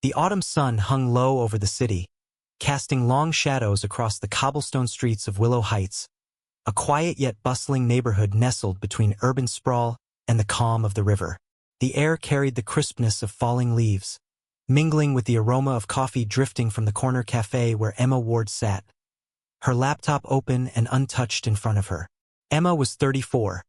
The autumn sun hung low over the city, casting long shadows across the cobblestone streets of Willow Heights, a quiet yet bustling neighborhood nestled between urban sprawl and the calm of the river. The air carried the crispness of falling leaves, mingling with the aroma of coffee drifting from the corner cafe where Emma Ward sat, her laptop open and untouched in front of her. Emma was 34,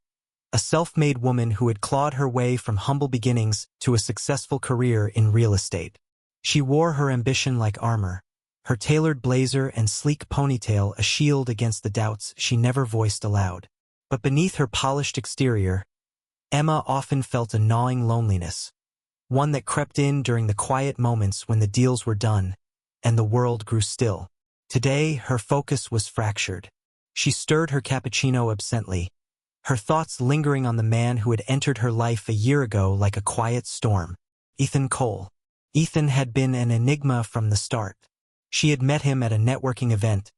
a self-made woman who had clawed her way from humble beginnings to a successful career in real estate. She wore her ambition like armor, her tailored blazer and sleek ponytail a shield against the doubts she never voiced aloud. But beneath her polished exterior, Emma often felt a gnawing loneliness, one that crept in during the quiet moments when the deals were done and the world grew still. Today, her focus was fractured. She stirred her cappuccino absently, her thoughts lingering on the man who had entered her life a year ago like a quiet storm. Ethan Cole. Ethan had been an enigma from the start. She had met him at a networking event,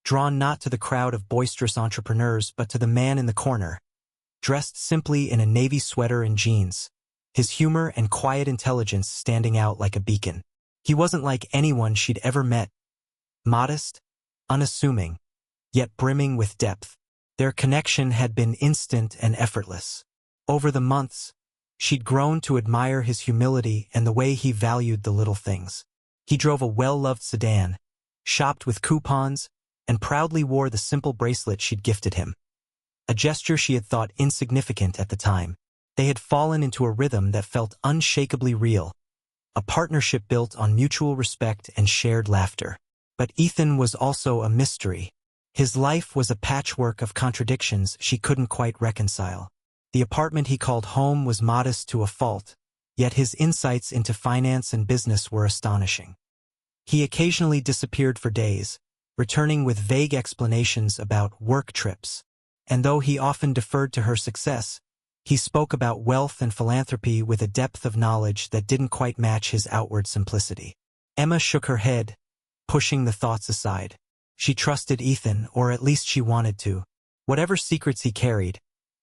drawn not to the crowd of boisterous entrepreneurs but to the man in the corner, dressed simply in a navy sweater and jeans, his humor and quiet intelligence standing out like a beacon. He wasn't like anyone she'd ever met, modest, unassuming, yet brimming with depth. Their connection had been instant and effortless. Over the months, she'd grown to admire his humility and the way he valued the little things. He drove a well-loved sedan, shopped with coupons, and proudly wore the simple bracelet she'd gifted him, a gesture she had thought insignificant at the time. They had fallen into a rhythm that felt unshakably real, a partnership built on mutual respect and shared laughter. But Ethan was also a mystery. His life was a patchwork of contradictions she couldn't quite reconcile. The apartment he called home was modest to a fault, yet his insights into finance and business were astonishing. He occasionally disappeared for days, returning with vague explanations about work trips. And though he often deferred to her success, he spoke about wealth and philanthropy with a depth of knowledge that didn't quite match his outward simplicity. Emma shook her head, pushing the thoughts aside. She trusted Ethan, or at least she wanted to. Whatever secrets he carried,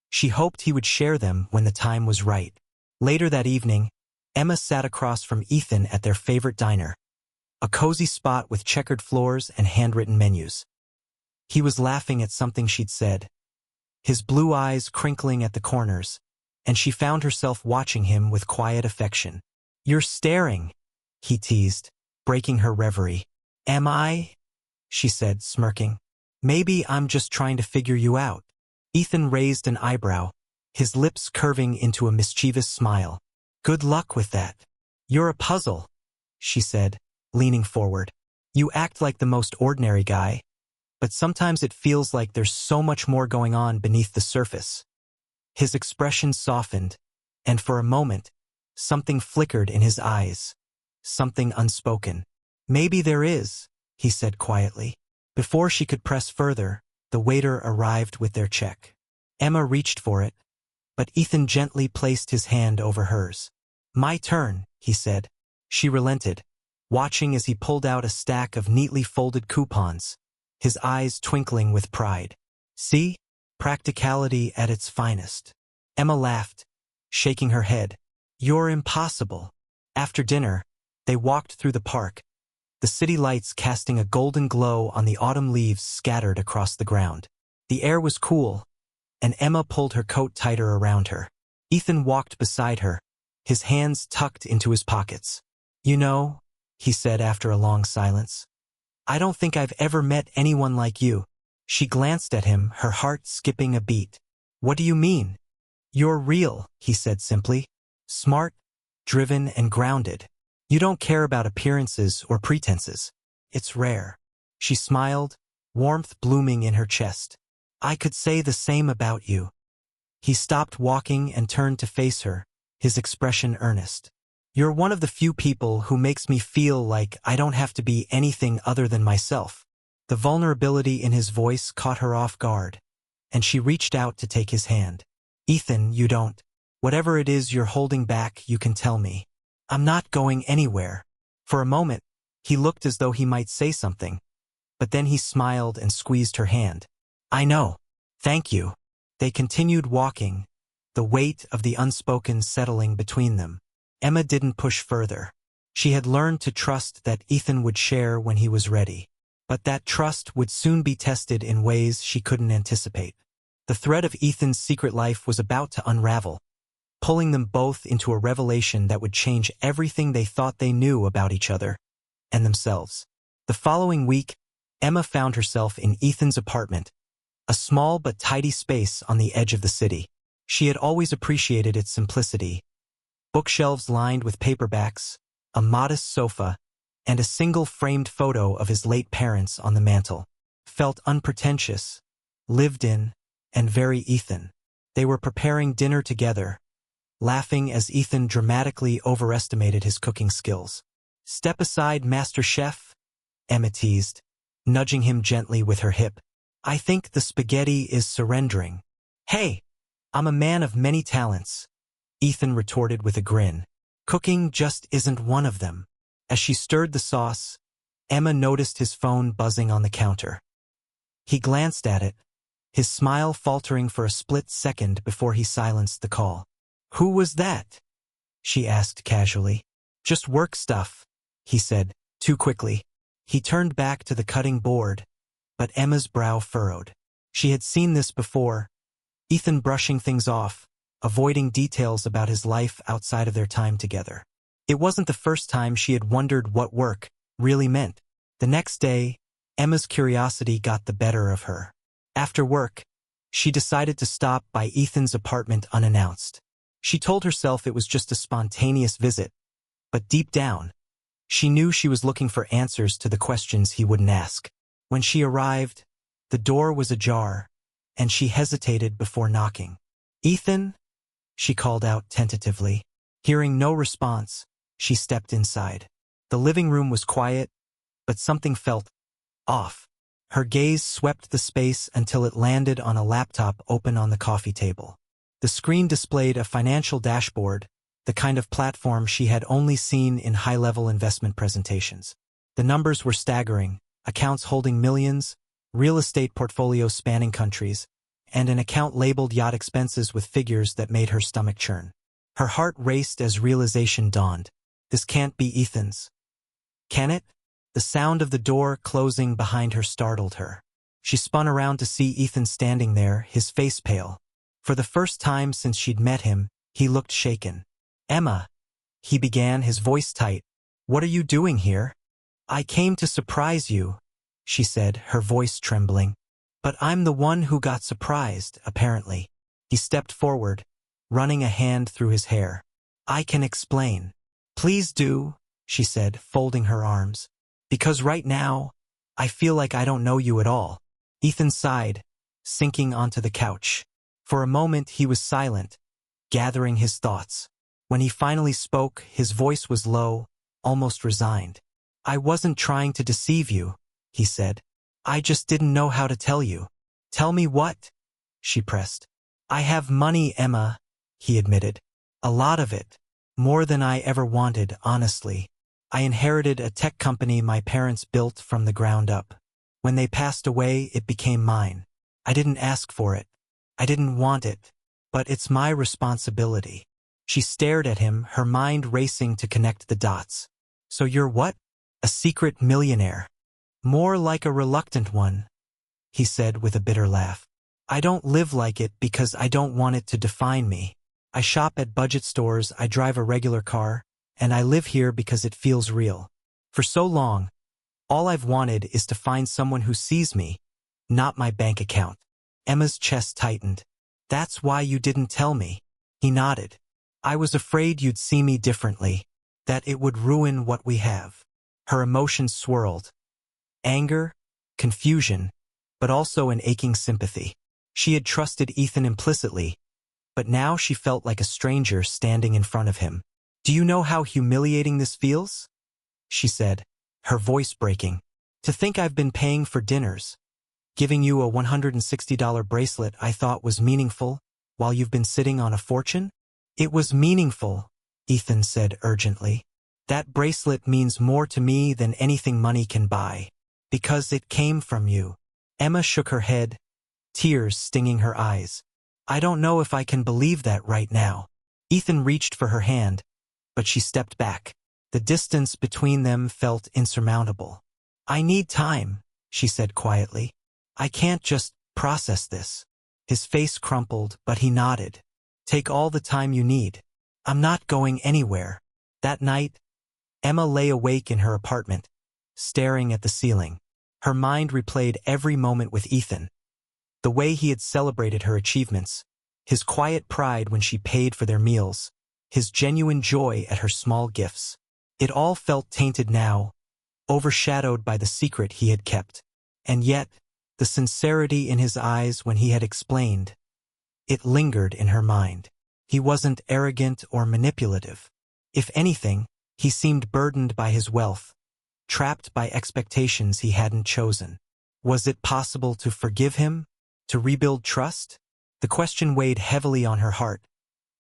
she hoped he would share them when the time was right. Later that evening, Emma sat across from Ethan at their favorite diner, a cozy spot with checkered floors and handwritten menus. He was laughing at something she'd said, his blue eyes crinkling at the corners, and she found herself watching him with quiet affection. "You're staring," he teased, breaking her reverie. "Am I?" she said, smirking. "Maybe I'm just trying to figure you out." Ethan raised an eyebrow, his lips curving into a mischievous smile. "Good luck with that." "You're a puzzle," she said, leaning forward. "You act like the most ordinary guy, but sometimes it feels like there's so much more going on beneath the surface." His expression softened, and for a moment, something flickered in his eyes, something unspoken. "Maybe there is," he said quietly. Before she could press further, the waiter arrived with their check. Emma reached for it, but Ethan gently placed his hand over hers. "My turn," he said. She relented, watching as he pulled out a stack of neatly folded coupons, his eyes twinkling with pride. "See? Practicality at its finest." Emma laughed, shaking her head. "You're impossible." After dinner, they walked through the park, the city lights casting a golden glow on the autumn leaves scattered across the ground. The air was cool, and Emma pulled her coat tighter around her. Ethan walked beside her, his hands tucked into his pockets. "You know," he said after a long silence, "I don't think I've ever met anyone like you." She glanced at him, her heart skipping a beat. "What do you mean?" "You're real," he said simply. "Smart, driven, and grounded. You don't care about appearances or pretenses. It's rare." She smiled, warmth blooming in her chest. "I could say the same about you." He stopped walking and turned to face her, his expression earnest. "You're one of the few people who makes me feel like I don't have to be anything other than myself." The vulnerability in his voice caught her off guard, and she reached out to take his hand. "Ethan, you don't. Whatever it is you're holding back, you can tell me. I'm not going anywhere." For a moment, he looked as though he might say something, but then he smiled and squeezed her hand. "I know. Thank you." They continued walking, the weight of the unspoken settling between them. Emma didn't push further. She had learned to trust that Ethan would share when he was ready. But that trust would soon be tested in ways she couldn't anticipate. The thread of Ethan's secret life was about to unravel, pulling them both into a revelation that would change everything they thought they knew about each other and themselves. The following week, Emma found herself in Ethan's apartment, a small but tidy space on the edge of the city. She had always appreciated its simplicity. Bookshelves lined with paperbacks, a modest sofa, and a single framed photo of his late parents on the mantel. Felt unpretentious, lived in, and very Ethan. They were preparing dinner together, laughing as Ethan dramatically overestimated his cooking skills. "Step aside, Master Chef," Emma teased, nudging him gently with her hip. "I think the spaghetti is surrendering." "Hey, I'm a man of many talents," Ethan retorted with a grin. "Cooking just isn't one of them." As she stirred the sauce, Emma noticed his phone buzzing on the counter. He glanced at it, his smile faltering for a split second before he silenced the call. "Who was that?" she asked casually. "Just work stuff," he said, too quickly. He turned back to the cutting board, but Emma's brow furrowed. She had seen this before, Ethan brushing things off, avoiding details about his life outside of their time together. It wasn't the first time she had wondered what work really meant. The next day, Emma's curiosity got the better of her. After work, she decided to stop by Ethan's apartment unannounced. She told herself it was just a spontaneous visit, but deep down, she knew she was looking for answers to the questions he wouldn't ask. When she arrived, the door was ajar, and she hesitated before knocking. "Ethan?" she called out tentatively. Hearing no response, she stepped inside. The living room was quiet, but something felt off. Her gaze swept the space until it landed on a laptop open on the coffee table. The screen displayed a financial dashboard, the kind of platform she had only seen in high-level investment presentations. The numbers were staggering: accounts holding millions, real estate portfolios spanning countries, and an account labeled yacht expenses with figures that made her stomach churn. Her heart raced as realization dawned. This can't be Ethan's. Can it? The sound of the door closing behind her startled her. She spun around to see Ethan standing there, his face pale. For the first time since she'd met him, he looked shaken. "Emma," he began, his voice tight. "What are you doing here?" "I came to surprise you," she said, her voice trembling. "But I'm the one who got surprised, apparently." He stepped forward, running a hand through his hair. "I can explain." "Please do," she said, folding her arms. "Because right now, I feel like I don't know you at all." Ethan sighed, sinking onto the couch. For a moment he was silent, gathering his thoughts. When he finally spoke, his voice was low, almost resigned. "I wasn't trying to deceive you," he said. "I just didn't know how to tell you." "Tell me what?" she pressed. "I have money, Emma," he admitted. "A lot of it. More than I ever wanted, honestly. I inherited a tech company my parents built from the ground up. When they passed away, it became mine. I didn't ask for it. I didn't want it. But it's my responsibility." She stared at him, her mind racing to connect the dots. "So you're what? A secret millionaire?" "More like a reluctant one," he said with a bitter laugh. "I don't live like it because I don't want it to define me. I shop at budget stores, I drive a regular car, and I live here because it feels real. For so long, all I've wanted is to find someone who sees me, not my bank account." Emma's chest tightened. "That's why you didn't tell me." He nodded. "I was afraid you'd see me differently, that it would ruin what we have." Her emotions swirled. Anger, confusion, but also an aching sympathy. She had trusted Ethan implicitly, but now she felt like a stranger standing in front of him. "Do you know how humiliating this feels?" she said, her voice breaking. "To think I've been paying for dinners, giving you a $160 bracelet I thought was meaningful, while you've been sitting on a fortune?" "It was meaningful," Ethan said urgently. "That bracelet means more to me than anything money can buy, because it came from you." Emma shook her head, tears stinging her eyes. "I don't know if I can believe that right now." Ethan reached for her hand, but she stepped back. The distance between them felt insurmountable. "I need time," she said quietly. "I can't just process this." His face crumpled, but he nodded. "Take all the time you need. I'm not going anywhere." That night, Emma lay awake in her apartment, staring at the ceiling. Her mind replayed every moment with Ethan. The way he had celebrated her achievements, his quiet pride when she paid for their meals, his genuine joy at her small gifts. It all felt tainted now, overshadowed by the secret he had kept. And yet, the sincerity in his eyes when he had explained, it lingered in her mind. He wasn't arrogant or manipulative. If anything, he seemed burdened by his wealth, trapped by expectations he hadn't chosen. Was it possible to forgive him? To rebuild trust? The question weighed heavily on her heart,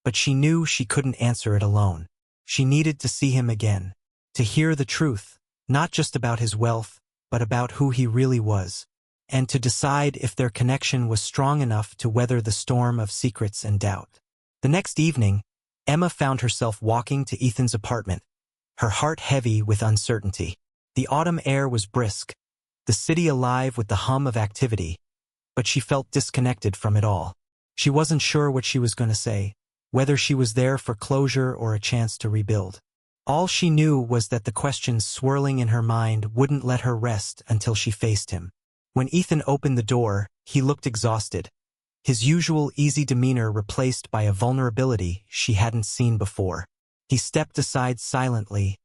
but she knew she couldn't answer it alone. She needed to see him again, to hear the truth, not just about his wealth, but about who he really was, and to decide if their connection was strong enough to weather the storm of secrets and doubt. The next evening, Emma found herself walking to Ethan's apartment, her heart heavy with uncertainty. The autumn air was brisk, the city alive with the hum of activity, but she felt disconnected from it all. She wasn't sure what she was going to say, whether she was there for closure or a chance to rebuild. All she knew was that the questions swirling in her mind wouldn't let her rest until she faced him. When Ethan opened the door, he looked exhausted, his usual easy demeanor replaced by a vulnerability she hadn't seen before. He stepped aside silently,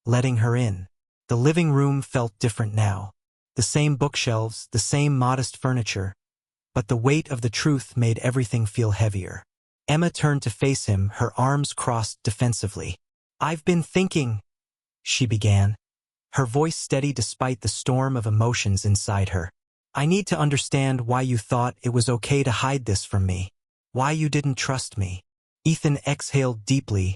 letting her in. The living room felt different now. The same bookshelves, the same modest furniture, but the weight of the truth made everything feel heavier. Emma turned to face him, her arms crossed defensively. "I've been thinking," she began, her voice steady despite the storm of emotions inside her. "I need to understand why you thought it was okay to hide this from me. Why you didn't trust me." Ethan exhaled deeply,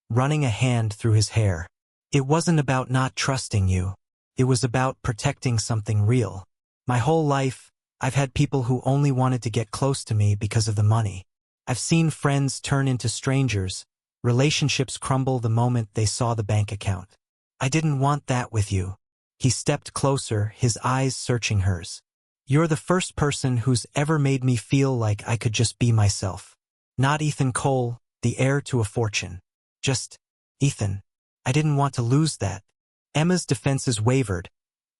running a hand through his hair. "It wasn't about not trusting you. It was about protecting something real. My whole life, I've had people who only wanted to get close to me because of the money. I've seen friends turn into strangers, relationships crumble the moment they saw the bank account. I didn't want that with you." He stepped closer, his eyes searching hers. "You're the first person who's ever made me feel like I could just be myself. Not Ethan Cole, the heir to a fortune. Just Ethan. I didn't want to lose that." Emma's defenses wavered,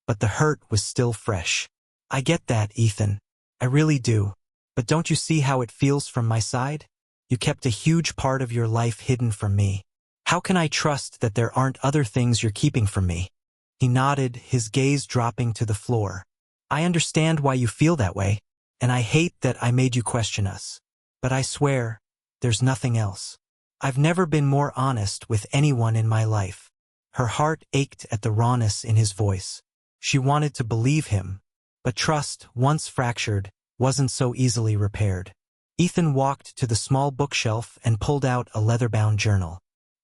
but the hurt was still fresh. "I get that, Ethan. I really do. But don't you see how it feels from my side? You kept a huge part of your life hidden from me. How can I trust that there aren't other things you're keeping from me?" He nodded, his gaze dropping to the floor. "I understand why you feel that way, and I hate that I made you question us. But I swear, there's nothing else. I've never been more honest with anyone in my life." Her heart ached at the rawness in his voice. She wanted to believe him, but trust, once fractured, wasn't so easily repaired. Ethan walked to the small bookshelf and pulled out a leather-bound journal.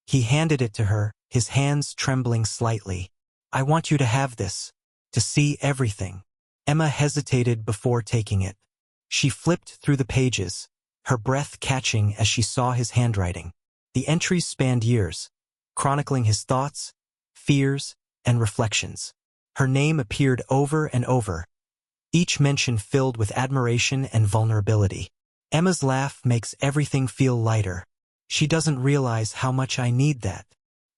He handed it to her, his hands trembling slightly. "I want you to have this, to see everything." Emma hesitated before taking it. She flipped through the pages, her breath catching as she saw his handwriting. The entries spanned years, chronicling his thoughts, fears, and reflections. Her name appeared over and over, each mention filled with admiration and vulnerability. Emma's laugh makes everything feel lighter. "She doesn't realize how much I need that.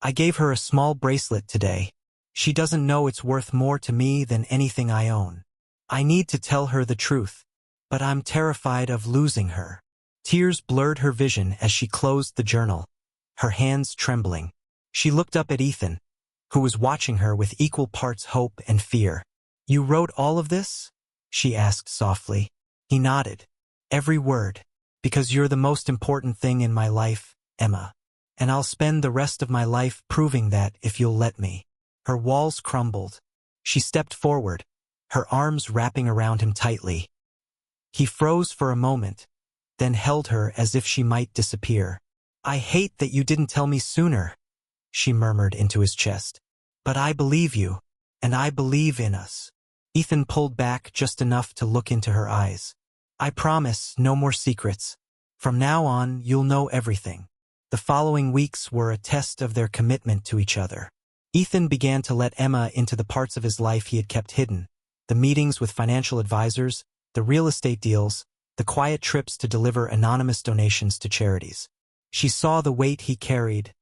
I gave her a small bracelet today. She doesn't know it's worth more to me than anything I own. I need to tell her the truth, but I'm terrified of losing her." Tears blurred her vision as she closed the journal, her hands trembling. She looked up at Ethan, who was watching her with equal parts hope and fear. "You wrote all of this?" she asked softly. He nodded. "Every word. Because you're the most important thing in my life, Emma. And I'll spend the rest of my life proving that if you'll let me." Her walls crumbled. She stepped forward, her arms wrapping around him tightly. He froze for a moment, then held her as if she might disappear. "I hate that you didn't tell me sooner," she murmured into his chest. "But I believe you, and I believe in us." Ethan pulled back just enough to look into her eyes. "I promise, no more secrets. From now on, you'll know everything." The following weeks were a test of their commitment to each other. Ethan began to let Emma into the parts of his life he had kept hidden, the meetings with financial advisors, the real estate deals, the quiet trips to deliver anonymous donations to charities. She saw the weight he carried,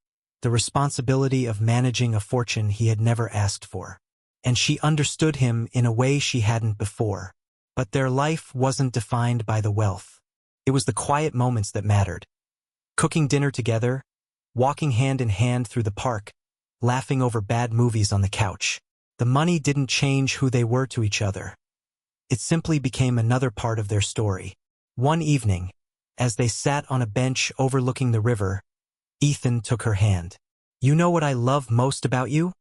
the responsibility of managing a fortune he had never asked for. And she understood him in a way she hadn't before. But their life wasn't defined by the wealth. It was the quiet moments that mattered. Cooking dinner together, walking hand in hand through the park, laughing over bad movies on the couch. The money didn't change who they were to each other. It simply became another part of their story. One evening, as they sat on a bench overlooking the river, Ethan took her hand. "You know what I love most about you?"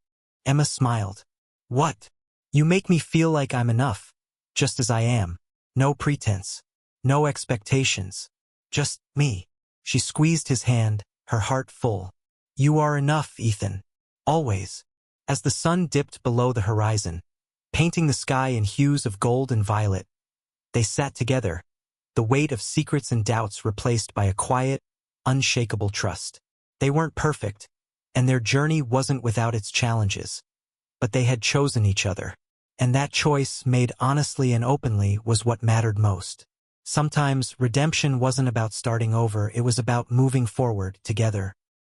Emma smiled. "What?" "You make me feel like I'm enough, just as I am. No pretense, no expectations, just me." She squeezed his hand, her heart full. "You are enough, Ethan. Always." As the sun dipped below the horizon, painting the sky in hues of gold and violet, they sat together, the weight of secrets and doubts replaced by a quiet, unshakable trust. They weren't perfect, and their journey wasn't without its challenges. But they had chosen each other, and that choice, made honestly and openly, was what mattered most. Sometimes redemption wasn't about starting over, it was about moving forward together.